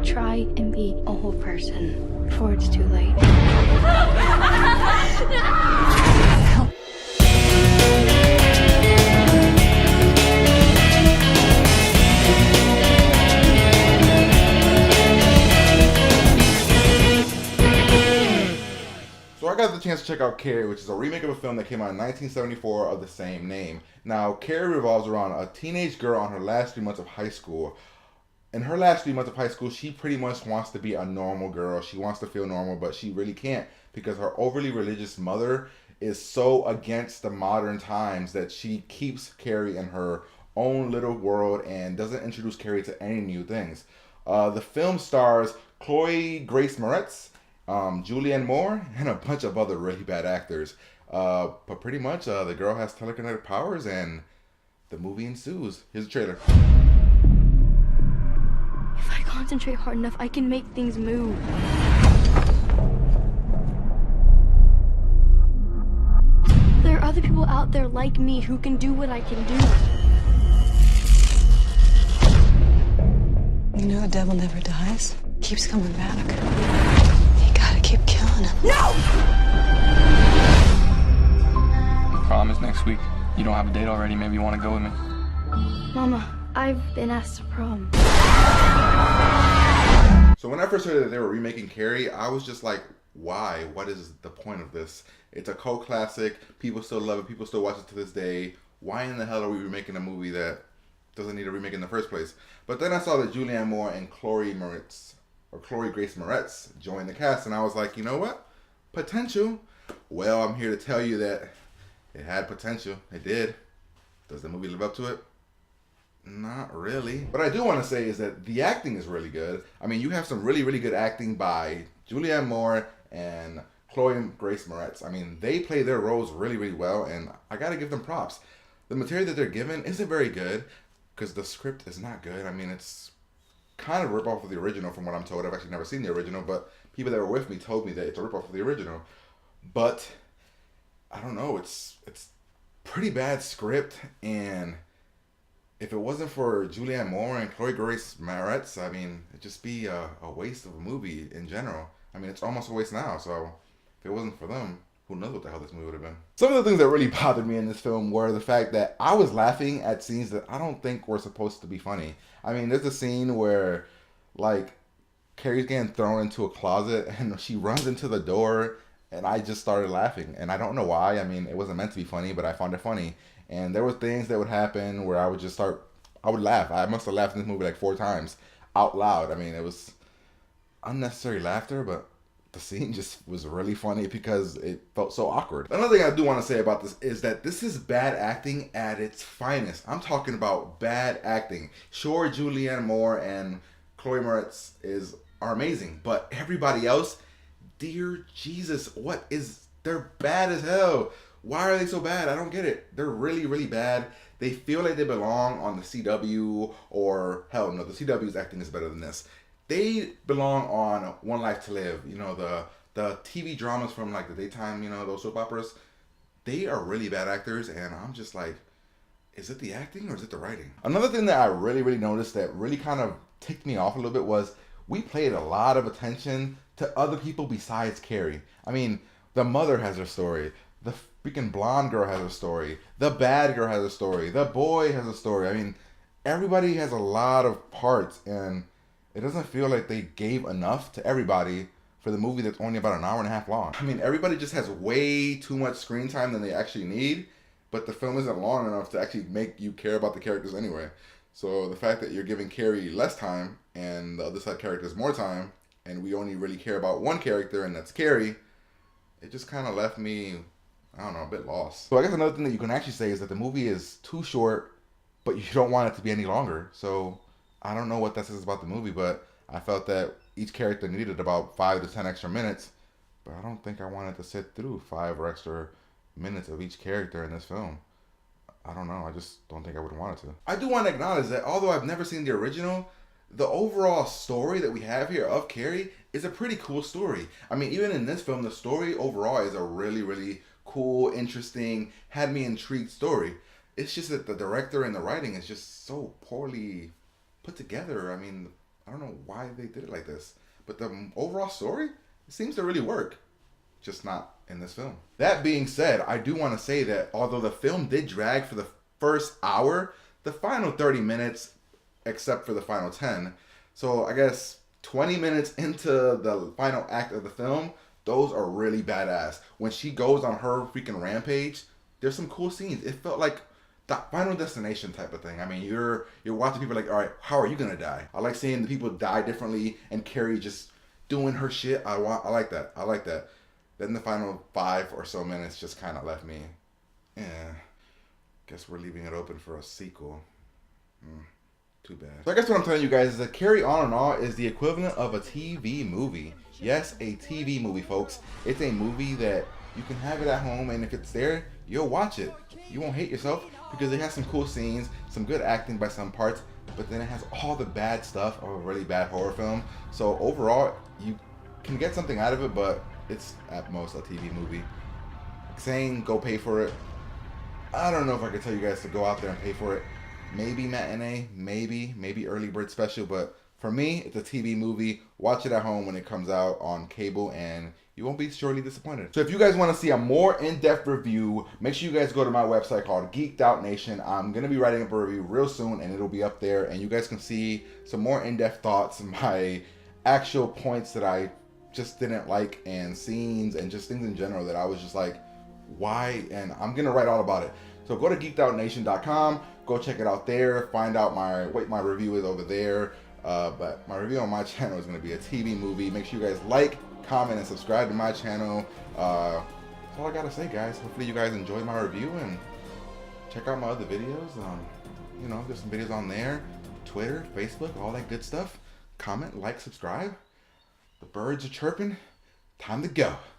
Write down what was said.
try and be a whole person before it's too late. So I got the chance to check out Carrie, which is a remake of a film that came out in 1974 of the same name. Now, Carrie revolves around a teenage girl on her last 3 months of high school. In her last 3 months of high school, she pretty much wants to be a normal girl. She wants to feel normal, but she really can't because her overly religious mother is so against the modern times that she keeps Carrie in her own little world and doesn't introduce Carrie to any new things. The film stars Chloë Grace Moretz, Julianne Moore, and a bunch of other really bad actors. But pretty much the girl has telekinetic powers and the movie ensues. Here's the trailer. If I concentrate hard enough, I can make things move. There are other people out there like me who can do what I can do. You know the devil never dies. Keeps coming back. Keep killing him. No! Prom is next week. You don't have a date already. Maybe you want to go with me. Mama, I've been asked to prom. So when I first heard that they were remaking Carrie, I was just like, why? What is the point of this? It's a cult classic. People still love it. People still watch it to this day. Why in the hell are we remaking a movie that doesn't need a remake in the first place? But then I saw that Julianne Moore and Chloë Grace Moretz joined the cast, and I was like, you know what? Potential. Well, I'm here to tell you that it had potential. It did. Does the movie live up to it? Not really. What I do want to say is that the acting is really good. I mean, you have some really, really good acting by Julianne Moore and Chloë Grace Moretz. I mean, they play their roles really, really well, and I gotta give them props. The material that they're given isn't very good because the script is not good. I mean, it's kind of a ripoff of the original from what I'm told. I've actually never seen the original, but people that were with me told me that it's a ripoff of the original. But I don't know, it's pretty bad script, and if it wasn't for Julianne Moore and Chloë Grace Moretz, I mean, it'd just be a waste of a movie in general. I mean, it's almost a waste now, so if it wasn't for them, who knows what the hell this movie would have been. Some of the things that really bothered me in this film were the fact that I was laughing at scenes that I don't think were supposed to be funny. I mean, there's a scene where, like, Carrie's getting thrown into a closet and she runs into the door, and I just started laughing. And I don't know why. I mean, it wasn't meant to be funny, but I found it funny. And there were things that would happen where I would laugh. I must have laughed in this movie like 4 times out loud. I mean, it was unnecessary laughter, but the scene just was really funny because it felt so awkward. Another thing I do want to say about this is that this is bad acting at its finest. I'm talking about bad acting. Sure, Julianne Moore and Chloë Moretz are amazing, but everybody else, dear Jesus, they're bad as hell. Why are they so bad? I don't get it. They're really, really bad. They feel like they belong on the CW, or hell no, the CW's acting is better than this. They belong on One Life to Live, you know, the TV dramas from like the daytime, you know, those soap operas. They are really bad actors, and I'm just like, is it the acting or is it the writing? Another thing that I really, really noticed that really kind of ticked me off a little bit was we paid a lot of attention to other people besides Carrie. I mean, the mother has her story. The freaking blonde girl has a story. The bad girl has a story. The boy has a story. I mean, everybody has a lot of parts, and it doesn't feel like they gave enough to everybody for the movie that's only about an hour and a half long. I mean, everybody just has way too much screen time than they actually need, but the film isn't long enough to actually make you care about the characters anyway. So the fact that you're giving Carrie less time and the other side characters more time, and we only really care about one character, and that's Carrie, it just kind of left me, I don't know, a bit lost. So I guess another thing that you can actually say is that the movie is too short, but you don't want it to be any longer. So I don't know what that says about the movie, but I felt that each character needed about 5 to 10 extra minutes, but I don't think I wanted to sit through 5 or extra minutes of each character in this film. I don't know, I just don't think I would want it to. I do want to acknowledge that although I've never seen the original, the overall story that we have here of Carrie is a pretty cool story. I mean, even in this film, the story overall is a really, really cool, interesting, had me intrigued story. It's just that the director and the writing is just so poorly put together. I mean, I don't know why they did it like this. But the overall story, it seems to really work. Just not in this film. That being said, I do want to say that although the film did drag for the first hour, the final 30 minutes, except for the final 10, so I guess 20 minutes into the final act of the film, those are really badass. When she goes on her freaking rampage, there's some cool scenes. It felt like the Final Destination type of thing. I mean, you're watching people like, all right, how are you gonna die? I like seeing the people die differently and Carrie just doing her shit. I like that. I like that. Then the final 5 or so minutes just kind of left me, guess we're leaving it open for a sequel. Too bad. So I guess what I'm telling you guys is that Carrie On and All is the equivalent of a TV movie. Yes, a TV movie, folks. It's a movie that you can have it at home, and if it's there, you'll watch it. You won't hate yourself because it has some cool scenes, some good acting by some parts, but then it has all the bad stuff of a really bad horror film. So overall, you can get something out of it, but it's at most a TV movie. Saying go pay for it, I don't know if I could tell you guys to go out there and pay for it. Maybe matinee, maybe early bird special, but for me, it's a TV movie. Watch it at home when it comes out on cable, and you won't be surely disappointed. So if you guys want to see a more in-depth review, make sure you guys go to my website called Geeked Out Nation. I'm going to be writing up a review real soon, and it'll be up there, and you guys can see some more in-depth thoughts, my actual points that I just didn't like, and scenes, and just things in general that I was just like, why? And I'm going to write all about it. So go to geekedoutnation.com, go check it out there, find out what my review is over there. But my review on my channel is going to be a TV movie. Make sure you guys like, comment, and subscribe to my channel. That's all I got to say, guys. Hopefully you guys enjoyed my review, and check out my other videos. You know, there's some videos on there. Twitter, Facebook, all that good stuff. Comment, like, subscribe. The birds are chirping. Time to go.